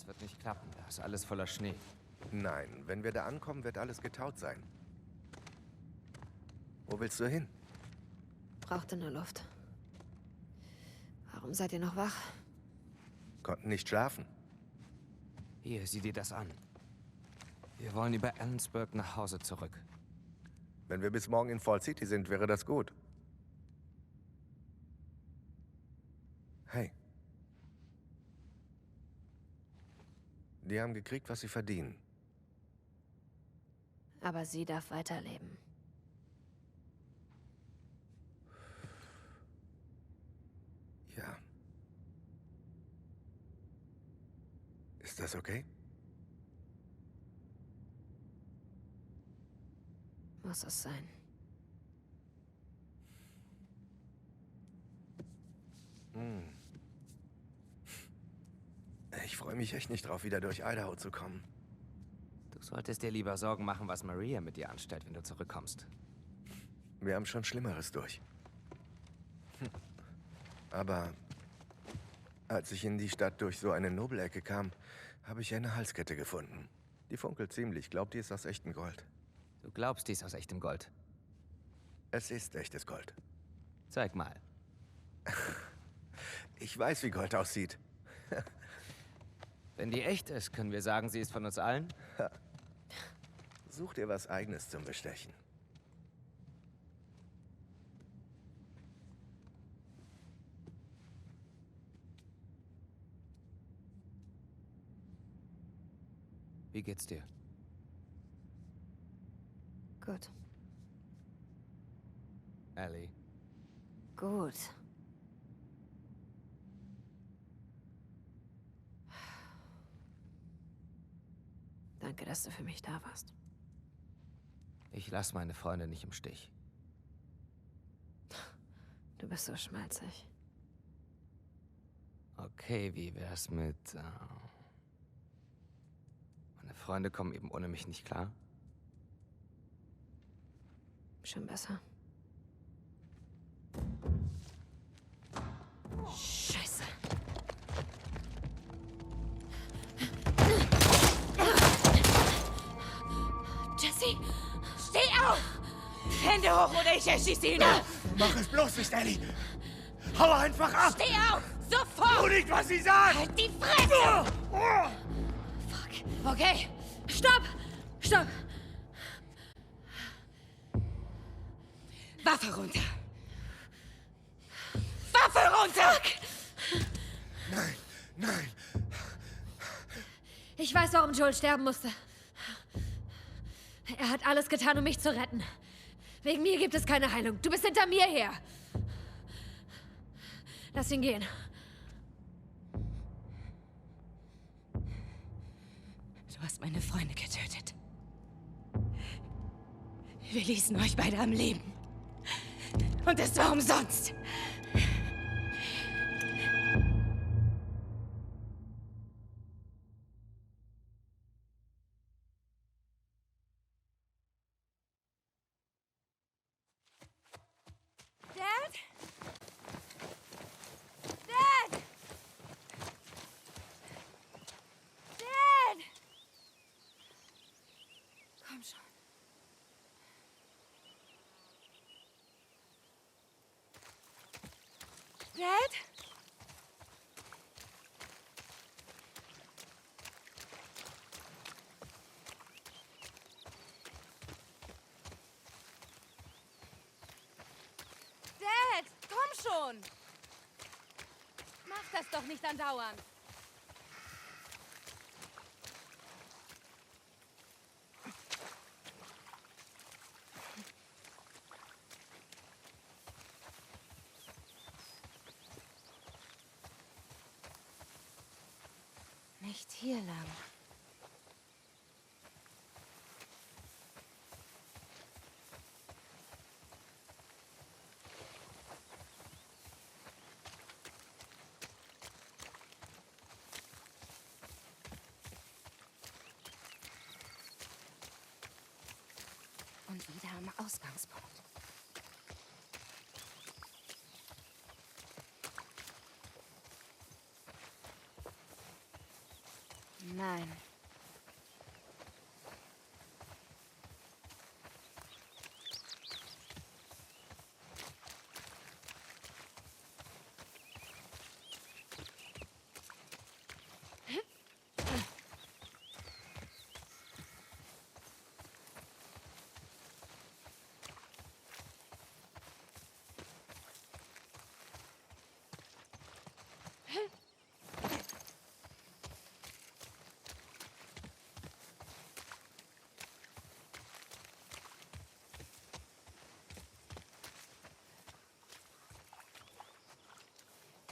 Das wird nicht klappen. Da ist alles voller Schnee. Nein, wenn wir da ankommen, wird alles getaut sein. Wo willst du hin? Brauchte nur Luft. Warum seid ihr noch wach? Konnten nicht schlafen. Hier, sieh dir das an. Wir wollen über Ellensburg nach Hause zurück. Wenn wir bis morgen in Fall City sind, wäre das gut. Hey. Die haben gekriegt, was sie verdienen. Aber sie darf weiterleben. Ja. Ist das okay? Muss es sein. Ich freue mich echt nicht drauf, wieder durch Idaho zu kommen. Du solltest dir lieber Sorgen machen, was Maria mit dir anstellt, wenn du zurückkommst. Wir haben schon Schlimmeres durch. Aber als ich in die Stadt durch so eine Nobelecke kam, habe ich eine Halskette gefunden. Die funkelt ziemlich. Glaubt, die ist aus echtem Gold. Du glaubst, die ist aus echtem Gold. Es ist echtes Gold. Zeig mal. Ich weiß, wie Gold aussieht. Wenn die echt ist, können wir sagen, sie ist von uns allen? Such dir was Eigenes zum Bestechen. Wie geht's dir? Gut. Ellie. Gut. Danke, dass du für mich da warst. Ich lasse meine Freunde nicht im Stich. Du bist so schmalzig. Okay, wie wär's mit... Meine Freunde kommen eben ohne mich nicht klar? Schon besser. Scheiße. Jesse! Steh auf! Hände hoch oder ich erschieße ihn! Mach es bloß nicht, Ellie! Hau einfach ab! Steh auf! Sofort! Tu nicht, was sie sagt! Halt die Fresse! Fuck. Okay, Stopp! Stopp! Waffe runter! Waffe runter! Nein, nein! Ich weiß, warum Joel sterben musste. Er hat alles getan, um mich zu retten. Wegen mir gibt es keine Heilung. Du bist hinter mir her. Lass ihn gehen. Du hast meine Freunde getötet. Wir ließen euch beide am Leben. Und es war umsonst. Dad? Dad! Dad! Komm schon. Dad? Dad, komm schon! Mach das doch nicht andauernd. Nicht hier lang. Und wieder am Ausgangspunkt. Nein.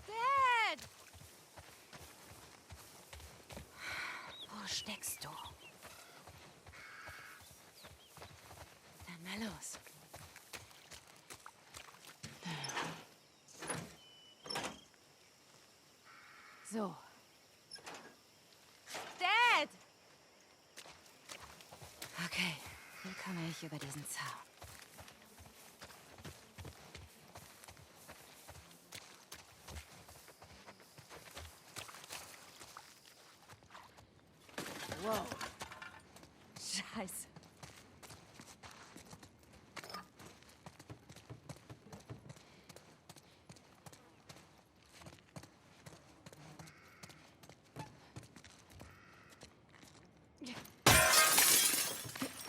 Dad! Wo steckst du? Dann mal los. So. Dad! Okay, wie komme ich über diesen Zaun? Wow. Scheiße.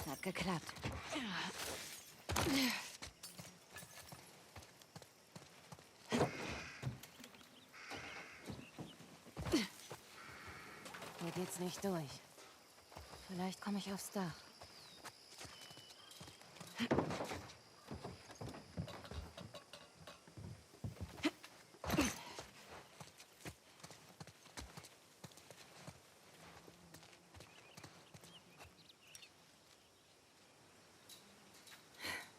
Hat geklappt. Hier geht's nicht durch. Vielleicht komme ich aufs Dach.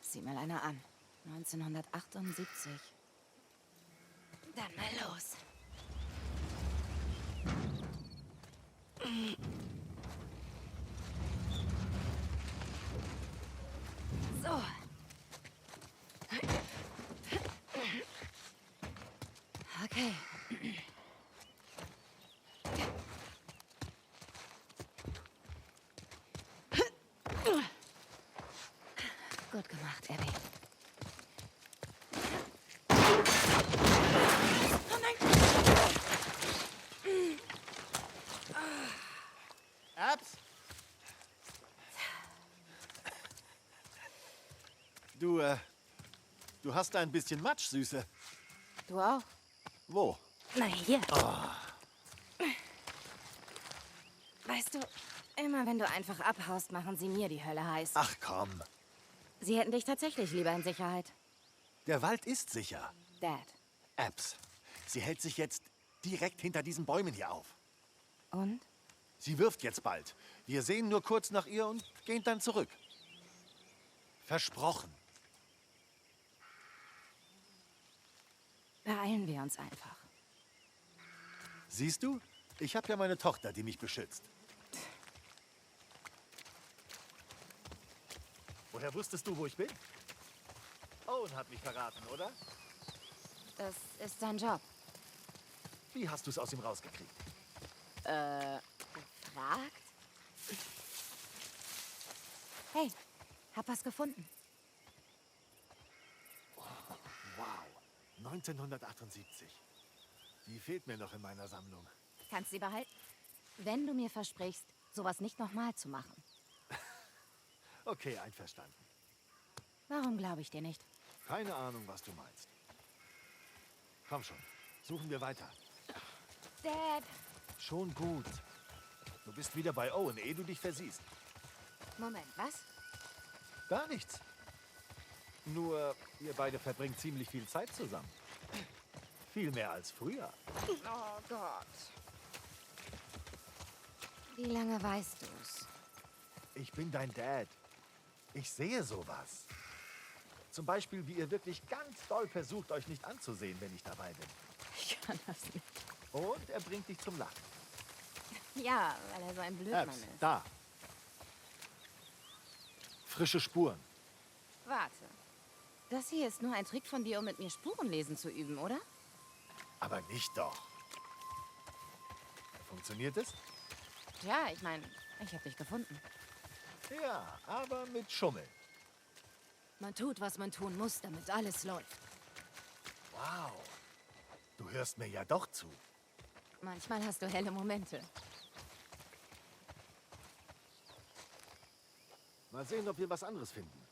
Sieh mal einer an. 1978. Dann mal los. So. Okay. Gut gemacht, Abby. Oh nein! Abs? Du hast da ein bisschen Matsch, Süße. Du auch? Wo? Na hier. Weißt du, immer wenn du einfach abhaust, machen sie mir die Hölle heiß. Ach komm. Sie hätten dich tatsächlich lieber in Sicherheit. Der Wald ist sicher. Dad. Abs, sie hält sich jetzt direkt hinter diesen Bäumen hier auf. Und? Sie wirft jetzt bald. Wir sehen nur kurz nach ihr und gehen dann zurück. Versprochen. Beeilen wir uns einfach. Siehst du? Ich habe ja meine Tochter, die mich beschützt. Woher wusstest du, wo ich bin? Owen hat mich verraten, oder? Das ist sein Job. Wie hast du es aus ihm rausgekriegt? Gefragt? Hey, hab was gefunden. Wow, 1978. Die fehlt mir noch in meiner Sammlung. Kannst sie behalten? Wenn du mir versprichst, sowas nicht nochmal zu machen. Okay, einverstanden. Warum glaube ich dir nicht? Keine Ahnung, was du meinst. Komm schon, suchen wir weiter. Dad! Schon gut. Du bist wieder bei Owen, ehe du dich versiehst. Moment, was? Gar nichts. Nur, ihr beide verbringt ziemlich viel Zeit zusammen. Viel mehr als früher. Oh Gott. Wie lange weißt du's? Ich bin dein Dad. Ich sehe sowas. Zum Beispiel, wie ihr wirklich ganz doll versucht, euch nicht anzusehen, wenn ich dabei bin. Ich kann das nicht. Und er bringt dich zum Lachen. Ja, weil er so ein Blödmann Abs, ist. da. Frische Spuren. Warte. Das hier ist nur ein Trick von dir, um mit mir Spurenlesen zu üben, oder? Aber nicht doch. Funktioniert es? Ja, ich meine, ich habe dich gefunden. Ja, aber mit Schummeln. Man tut, was man tun muss, damit alles läuft. Wow. Du hörst mir ja doch zu. Manchmal hast du helle Momente. Mal sehen, ob wir was anderes finden.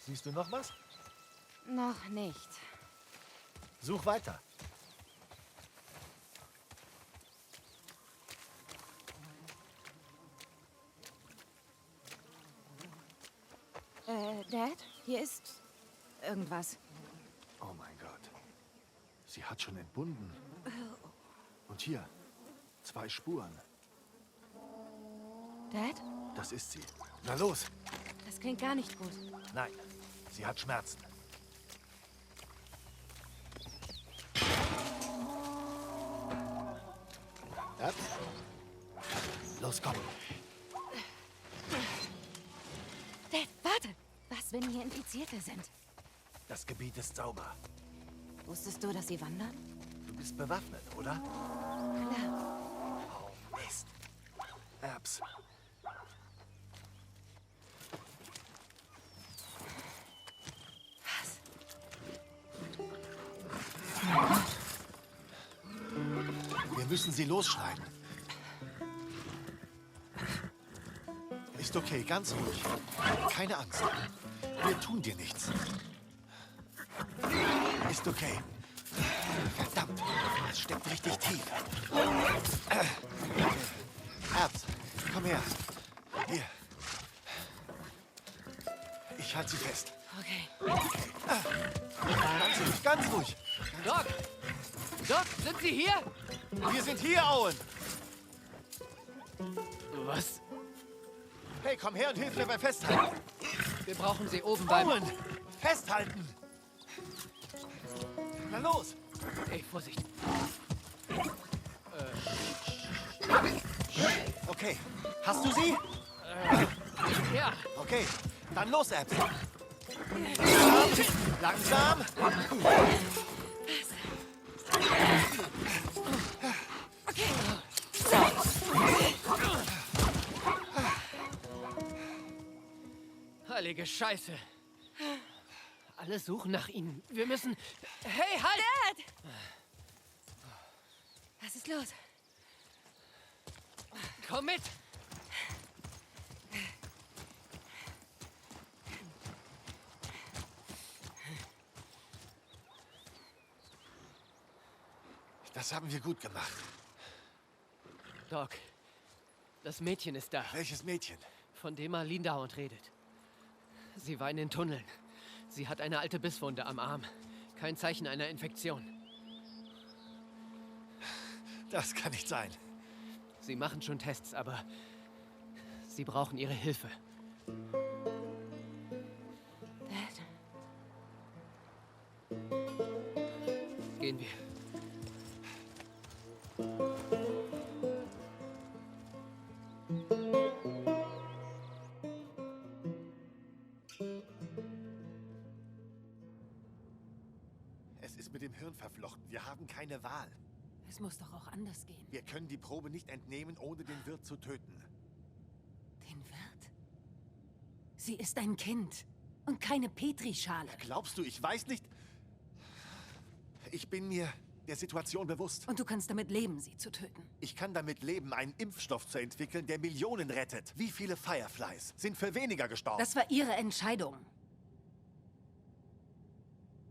Siehst du noch was? Noch nicht. Such weiter. Dad, hier ist irgendwas. Oh mein Gott. Sie hat schon entbunden. Und hier, 2 Spuren. Dad? Das ist sie. Na los. Das klingt gar nicht gut. Nein, sie hat Schmerzen. Ja? Los, komm. Dad, warte! Was, wenn hier Infizierte sind? Das Gebiet ist sauber. Wusstest du, dass sie wandern? Du bist bewaffnet, oder? Klar. Oh, Mist. Erbs. Was? Wir müssen sie losschneiden. Ist okay, ganz ruhig. Keine Angst. Wir tun dir nichts. Ist okay. Verdammt, es steckt richtig tief. Erbs, komm her. Hier. Ich halte sie fest. Okay. Ganz ruhig, ganz ruhig. Doc! Doc, sind Sie hier? Wir sind hier, Owen. Was? Hey, komm her und hilf mir beim Festhalten. Wir brauchen Sie oben beim... Owen, festhalten. Na los. Hey, Vorsicht. Okay, hast du sie? Ja. Okay, dann los, Erbs. Langsam. Heilige Scheiße. Alle suchen nach Ihnen. Wir müssen... Hey, halt! Dad! Was ist los? Komm mit! Das haben wir gut gemacht. Doc, das Mädchen ist da, Welches Mädchen? von dem Marlene dauernd redet. Sie war in den Tunneln. Sie hat eine alte Bisswunde am Arm. Kein Zeichen einer Infektion. Das kann nicht sein. Sie machen schon Tests, aber sie brauchen Ihre Hilfe. Dad? Gehen wir. Es ist mit dem Hirn verflochten. Wir haben keine Wahl. Es muss doch auch anders gehen. Wir können die Probe nicht entnehmen, ohne den Wirt zu töten. Den Wirt? Sie ist ein Kind und keine Petrischale. Glaubst du, ich weiß nicht? Ich bin mir der Situation bewusst. Und du kannst damit leben, sie zu töten. Ich kann damit leben, einen Impfstoff zu entwickeln, der Millionen rettet. Wie viele Fireflies sind für weniger gestorben? Das war ihre Entscheidung.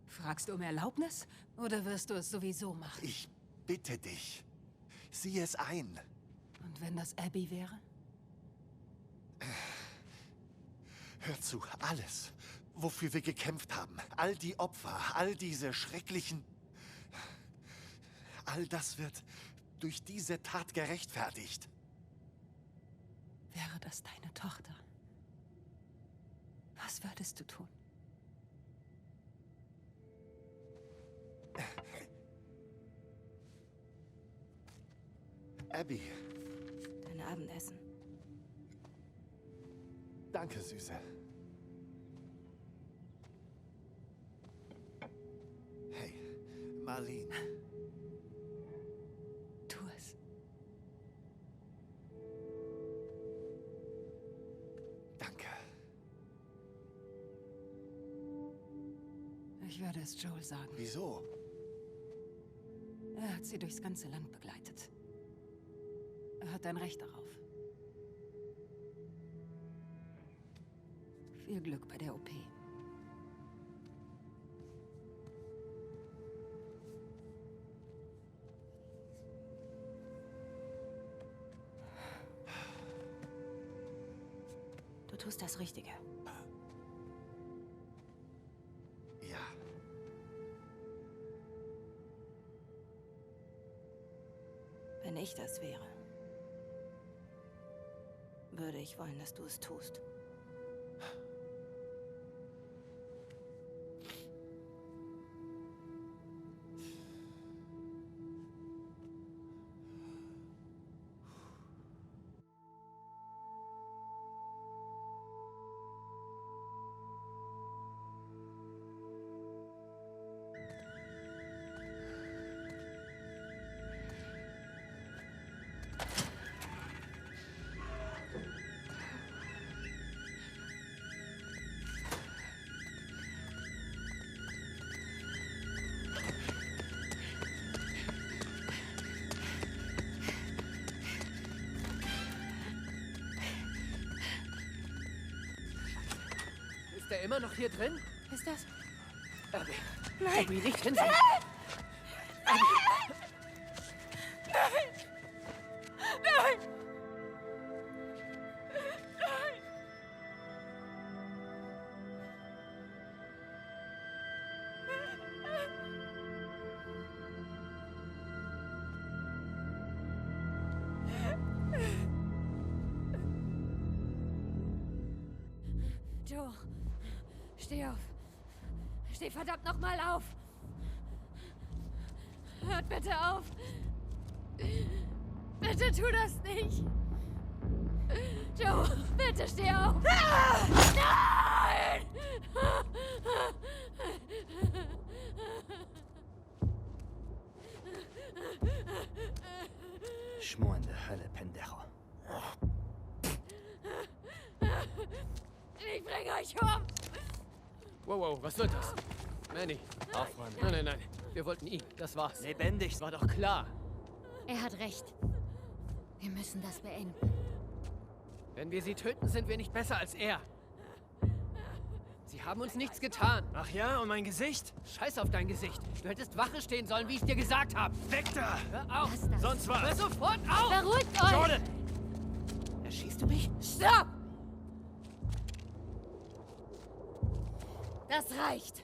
Fragst du um Erlaubnis oder wirst du es sowieso machen? Ich bitte dich. Sieh es ein. Und wenn das Abby wäre? Hör zu, alles, wofür wir gekämpft haben, all die Opfer, all diese schrecklichen... All das wird durch diese Tat gerechtfertigt. Wäre das deine Tochter? Was würdest du tun? Abby, Dein Abendessen. Danke, Süße. Hey, Marlene. Tu es. Danke. Ich würde es Joel sagen. Wieso? Er hat sie durchs ganze Land begleitet. Er hat ein Recht darauf. Viel Glück bei der OP. Du tust das Richtige. Ja. Wenn ich das wäre, würde ich wollen, dass du es tust. Ist er immer noch hier drin? Ist das? Abby. Nein. Abby, nicht hinsehen. Joe, steh auf. Steh verdammt nochmal auf. Hört bitte auf. Bitte tu das nicht. Joe, bitte steh auf. Nein! Schmor in der Hölle, Pendejo. Ich bringe euch um. Wow, wow, was wird das? Manny. Aufräumen. Nein, nein, nein. Wir wollten ihn. Das war's. Lebendig. Das war doch klar. Er hat recht. Wir müssen das beenden. Wenn wir sie töten, sind wir nicht besser als er. Sie haben uns nichts getan. Ach ja, und mein Gesicht? Scheiß auf dein Gesicht. Du hättest Wache stehen sollen, wie ich dir gesagt habe. Weg da! Hör auf. Lass das. Sonst Hör was! sofort auf. Beruhigt euch. Jordan! Erschießt du mich? Stopp! Das reicht.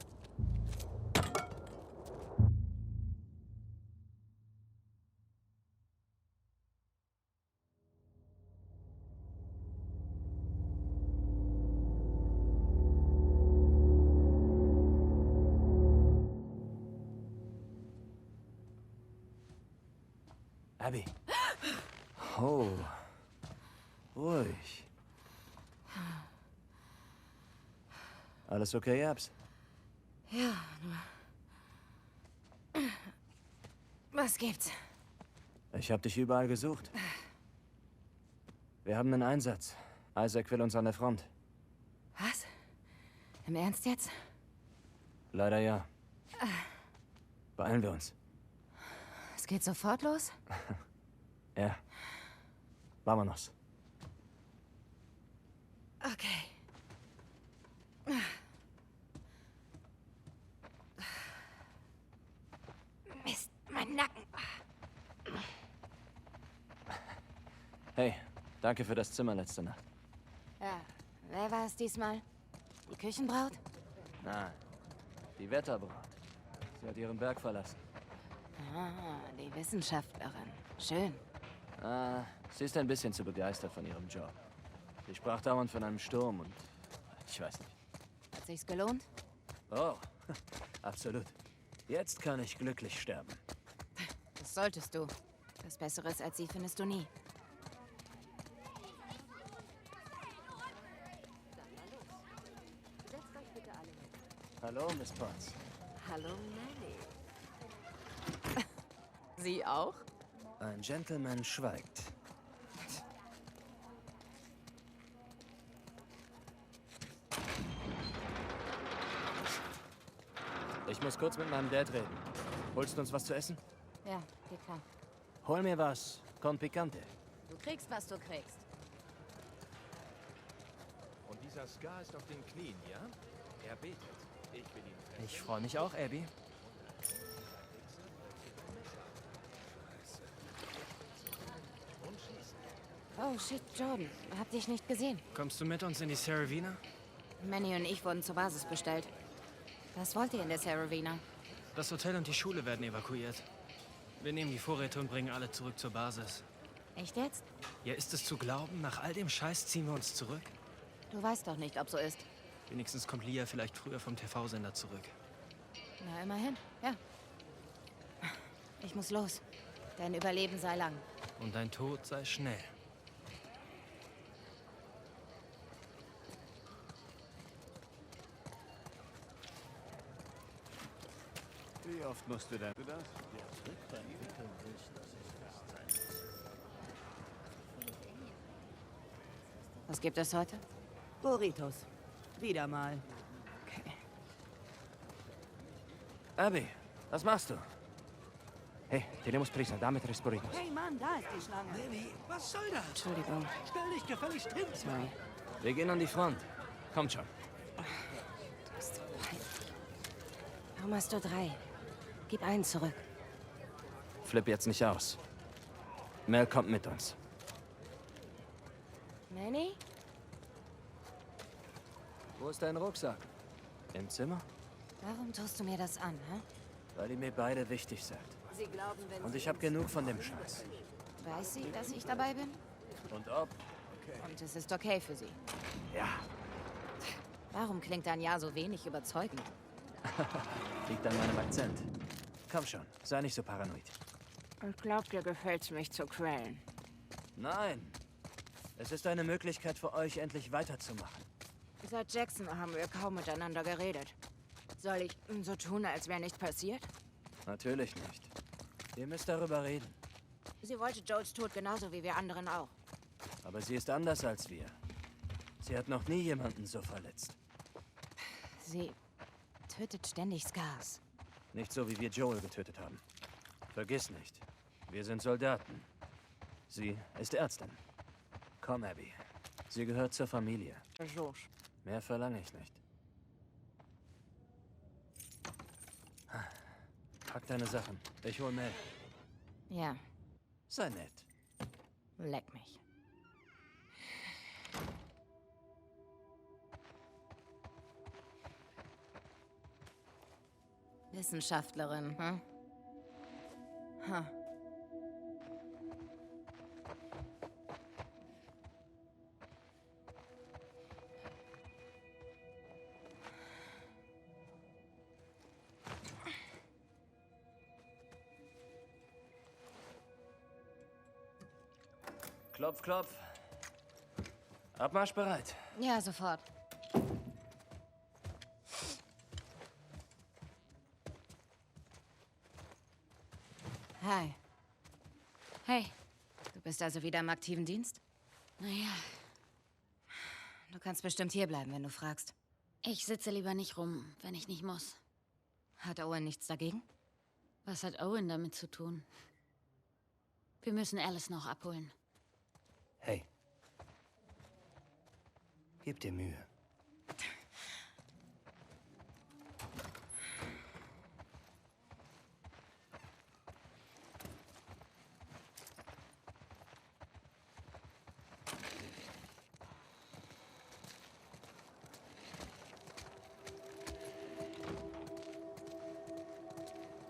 Abby. Oh. Ruhig. Alles okay, Abs? Ja, nur... Was gibt's? Ich habe dich überall gesucht. Wir haben einen Einsatz. Isaac will uns an der Front. Was? Im Ernst jetzt? Leider ja. Beeilen wir uns. Es geht sofort los? Ja. Vámonos. Okay. Mist, mein Nacken. Hey, danke für das Zimmer letzte Nacht. Ja, wer war es diesmal? Die Küchenbraut? Nein, die Wetterbraut. Sie hat ihren Berg verlassen. Ah, die Wissenschaftlerin. Schön. Ah, sie ist ein bisschen zu begeistert von ihrem Job. Sie sprach dauernd von einem Sturm und ich weiß nicht. Hat sich's gelohnt? Oh, absolut. Jetzt kann ich glücklich sterben. Das solltest du. Was Besseres als sie findest du nie. Hallo, Miss Potts. Hallo, Manny. Sie auch? Ein Gentleman schweigt. Ich muss kurz mit meinem Dad reden. Holst du uns was zu essen? Ja, geht klar. Hol mir was. Con picante. Du kriegst, was du kriegst. Und dieser Scar ist auf den Knien, ja? Er betet. Ich will ihn treffen. Ich freue mich auch, Abby. Oh shit, Jordan. Hab dich nicht gesehen. Kommst du mit uns in die Saravina? Manny und ich wurden zur Basis bestellt. Was wollt ihr in der Saravina? Das Hotel und die Schule werden evakuiert. Wir nehmen die Vorräte und bringen alle zurück zur Basis. Echt jetzt? Ja, ist es zu glauben? Nach all dem Scheiß ziehen wir uns zurück? Du weißt doch nicht, ob so ist. Wenigstens kommt Lia vielleicht früher vom TV-Sender zurück. Na, immerhin. Ja. Ich muss los. Dein Überleben sei lang. Und dein Tod sei schnell. Wie oft musst du denn das? Was gibt es heute? Burritos. Wieder mal. Okay. Abby, was machst du? Hey, tenemos prisa. Dame 3 burritos. Hey Mann, da ist die Schlange. Was soll das? Entschuldigung. Stell dich gefälligst hin. Sorry. Wir gehen an die Front. Kommt schon. Du bist so peinlich. Warum hast du 3? Gib einen zurück. Flipp jetzt nicht aus. Mel kommt mit uns. Manny? Wo ist dein Rucksack? Im Zimmer? Warum tust du mir das an, hä? Weil ihr mir beide wichtig seid. Sie glauben, wenn Und Sie ich habe genug von dem Scheiß. Weiß sie, dass ich dabei bin? Und ob? Und es ist okay für sie. Ja, Warum klingt dein Ja so wenig überzeugend? liegt an meinem Akzent. Komm schon, sei nicht so paranoid. Und glaubt, dir gefällt's mich zu quälen. Nein. Es ist eine Möglichkeit für euch, endlich weiterzumachen. Seit Jackson haben wir kaum miteinander geredet. Soll ich so tun, als wäre nichts passiert? Natürlich nicht. Ihr müsst darüber reden. Sie wollte Joels Tod genauso wie wir anderen auch. Aber sie ist anders als wir. Sie hat noch nie jemanden so verletzt. Sie tötet ständig Scars. Nicht so, wie wir Joel getötet haben. Vergiss nicht, wir sind Soldaten. Sie ist Ärztin. Komm, Abby. Sie gehört zur Familie. Mehr verlange ich nicht. Pack deine Sachen. Ich hol Mel. Ja, Sei nett. leck mich. Wissenschaftlerin, hm? Huh. Klopf, klopf. Abmarsch bereit. Ja, sofort. Hi. Hey. Du bist also wieder im aktiven Dienst? Naja, Du kannst bestimmt hierbleiben, wenn du fragst. ich sitze lieber nicht rum, wenn ich nicht muss. Hat Owen nichts dagegen? Was hat Owen damit zu tun? Wir müssen Alice noch abholen. Hey. Gib dir Mühe.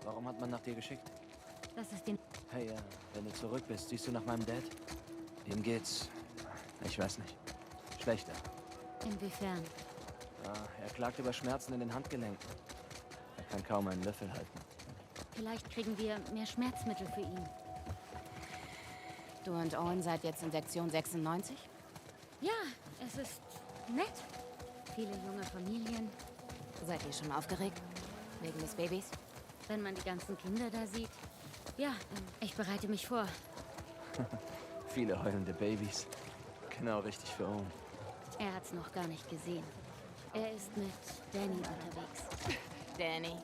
Warum hat man nach dir geschickt? Das ist den... Hey, wenn du zurück bist, siehst du nach meinem Dad? Ihm geht's, ich weiß nicht, schlechter. Inwiefern? Er klagt über Schmerzen in den Handgelenken. Er kann kaum einen Löffel halten. Vielleicht kriegen wir mehr Schmerzmittel für ihn. Du und Owen seid jetzt in Sektion 96? Ja, es ist nett. Viele junge Familien. Seid ihr schon aufgeregt? Wegen des Babys? Wenn man die ganzen Kinder da sieht. Ja, ich bereite mich vor. Viele heulende Babys. Genau richtig für Owen. Er hat's noch gar nicht gesehen. Er ist mit Danny unterwegs. Danny.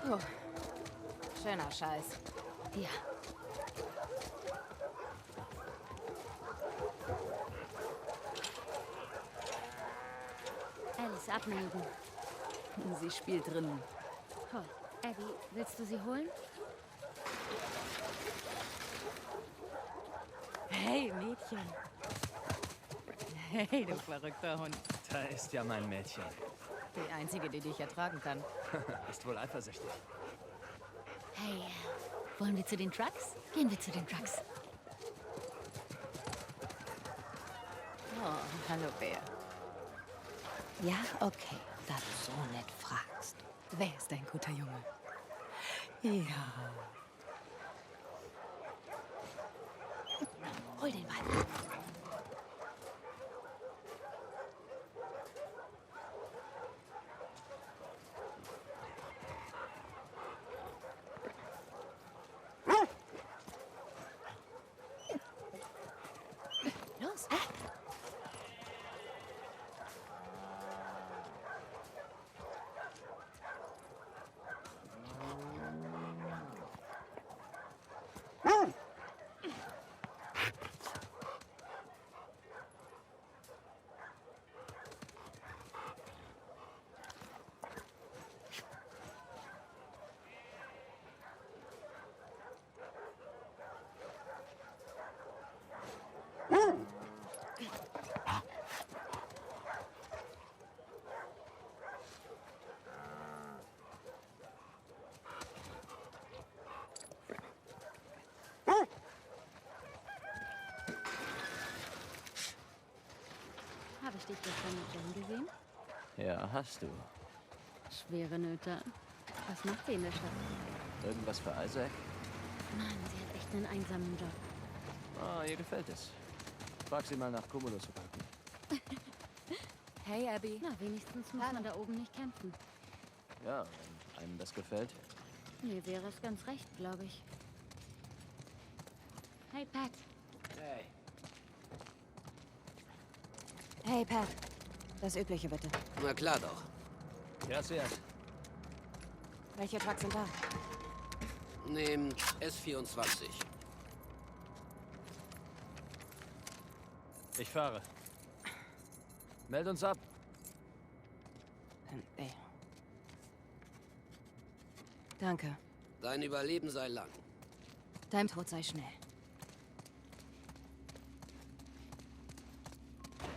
Puh. Schöner Scheiß. Ja. Alice abmelden. Sie spielt drinnen. Toll. Abby, willst du sie holen? Hey, Mädchen. Hey, du verrückter Hund. Da ist ja mein Mädchen. Die einzige, die dich ertragen kann. Ist wohl eifersüchtig. Hey, wollen wir zu den Trucks? Gehen wir zu den Trucks. Oh, hallo, Bär. Ja, okay, da du so nett fragst. Wer ist ein guter Junge? Ja. Hol den Ball. Los. Habe ich dich gestern mit Jen gesehen? Ja, hast du. Schwere Nöte. Was macht sie in der Stadt? Irgendwas für Isaac? Mann, sie hat echt einen einsamen Job. Ah, ihr gefällt es. Frag sie mal nach Cumulus-Verpackung. Hey, Abby. Na, wenigstens muss man da oben nicht kämpfen. Ja, wenn einem das gefällt. Mir wäre es ganz recht, glaube ich. Hey, Pat. Hey. Hey, Pat. Das Übliche, bitte. Na klar doch. Gracias. Welche Trucks sind da? Nehmt S24. Ich fahre. Meld uns ab. Ey. Danke. Dein Überleben sei lang. Dein Tod sei schnell.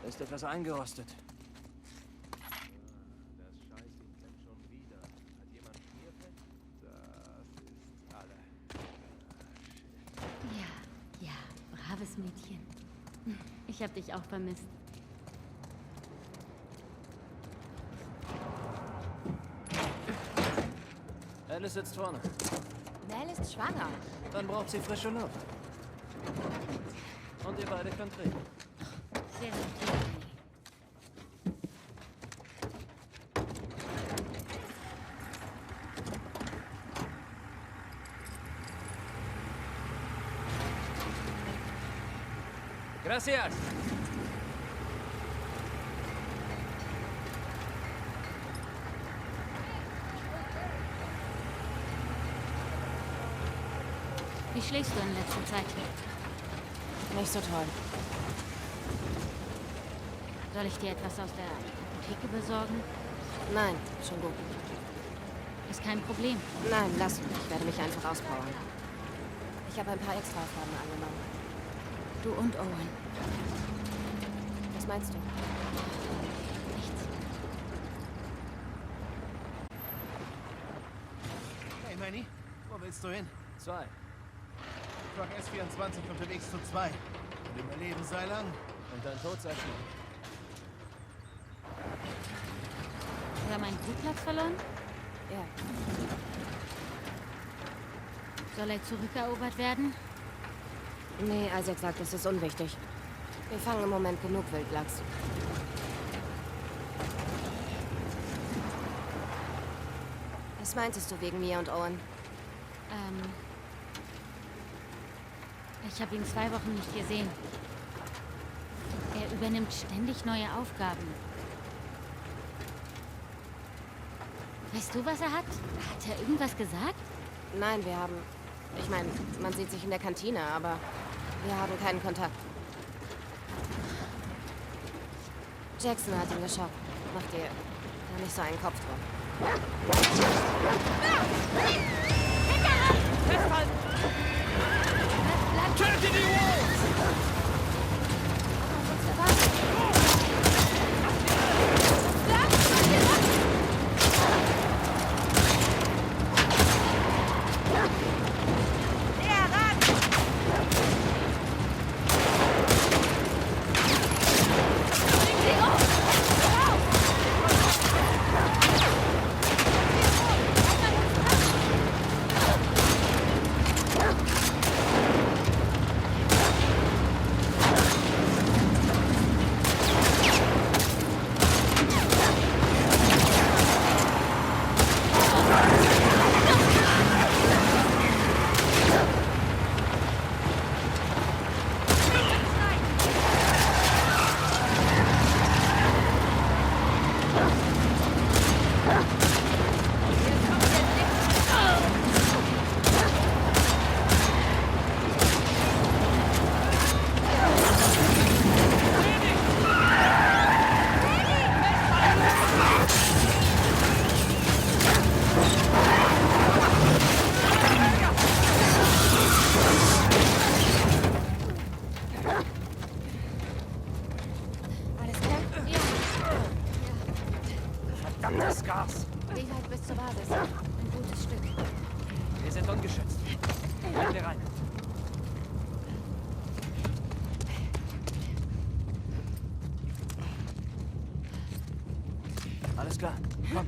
Ist etwas eingerostet. Das Scheißding klemmt schon wieder. Hat jemand Schmierfett? Das ist alle. Ja, braves Mädchen. Ich hab dich auch vermisst. Alice sitzt vorne. Mel ist schwanger. Dann braucht sie frische Luft. Und ihr beide könnt reden. Sehr nett. Gracias. Wie schläfst du in letzter Zeit? Nicht so toll. Soll ich dir etwas aus der Apotheke besorgen? Nein, schon gut. Ist kein Problem. Nein, lass mich. Ich werde mich einfach auspowern. Ich habe ein paar Extraaufgaben angenommen. Du und Owen. Was meinst du? Nichts. Hey, Manny, wo willst du hin? 2. Truck S24 unterwegs zu 2. Und Überleben sei lang. Und dein Tod sei schnell. Wir haben einen Flugplatz verloren? Ja. Soll er zurückerobert werden? Nee, Isaac sagt, es ist unwichtig. Wir fangen im Moment genug Wildlachs. Was meintest du wegen mir und Owen? Ich habe ihn 2 Wochen nicht gesehen. Er übernimmt ständig neue Aufgaben. Weißt du, was er hat? Hat er irgendwas gesagt? Nein, wir haben... Ich meine, man sieht sich in der Kantine, aber wir haben keinen Kontakt. Jackson hat ihn geschockt. Mach dir da nicht so einen Kopf drum. Festhalten! Töte die Wolves! Verdammtes Gas! Wie weit bis zur Basis? Ein gutes Stück. Wir sind ungeschützt. Gehen wir rein. Alles klar, komm.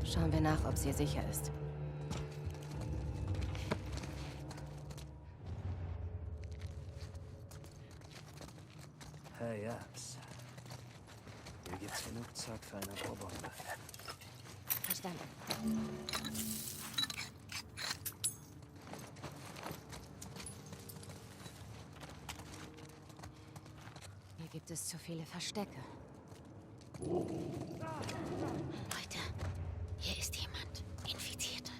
Schauen wir nach, ob sie sicher ist. Hey, Japs. Hier gibt's genug Zeug für eine Probombe. Verstanden. Hier gibt es zu viele Verstecke. Leute, hier ist jemand. Infizierte.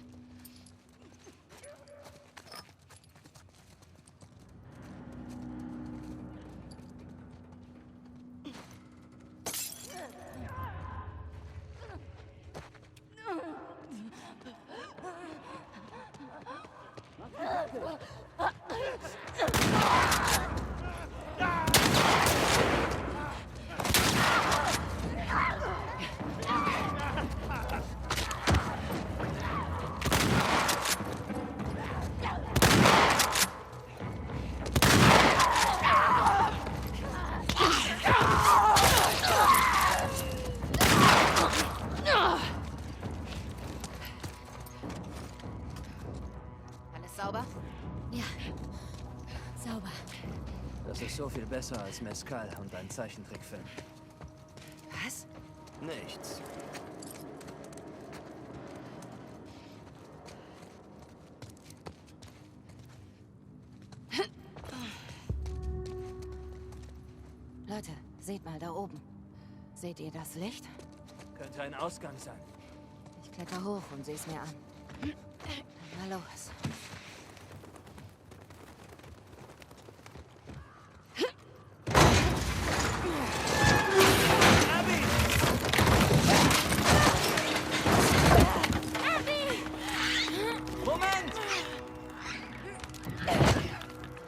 Sauber? Ja, sauber. Das ist so viel besser als Mezcal und ein Zeichentrickfilm. Was? Nichts. Leute, seht mal da oben. Seht ihr das Licht? Könnte ein Ausgang sein. Ich kletter hoch und seh's mir an. Na los. Moment!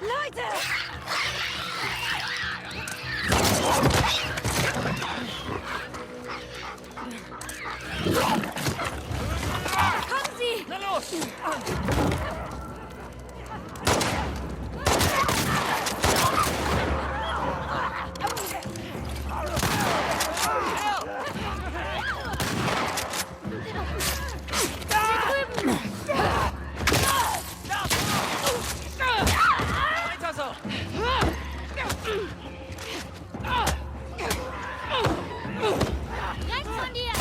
Leute! Kommen Sie! Na los! Weiter so! Rechts von dir!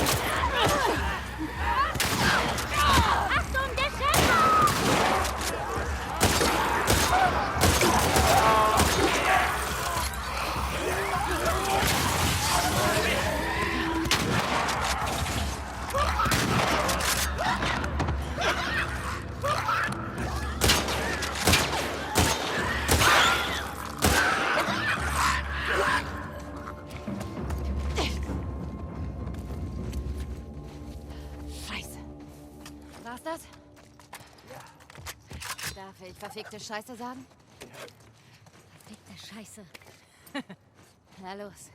Achtung, der Schäfer! Scheiße. War's das? Darf ich verfickte Scheiße sagen? Verfickte Scheiße. Na los.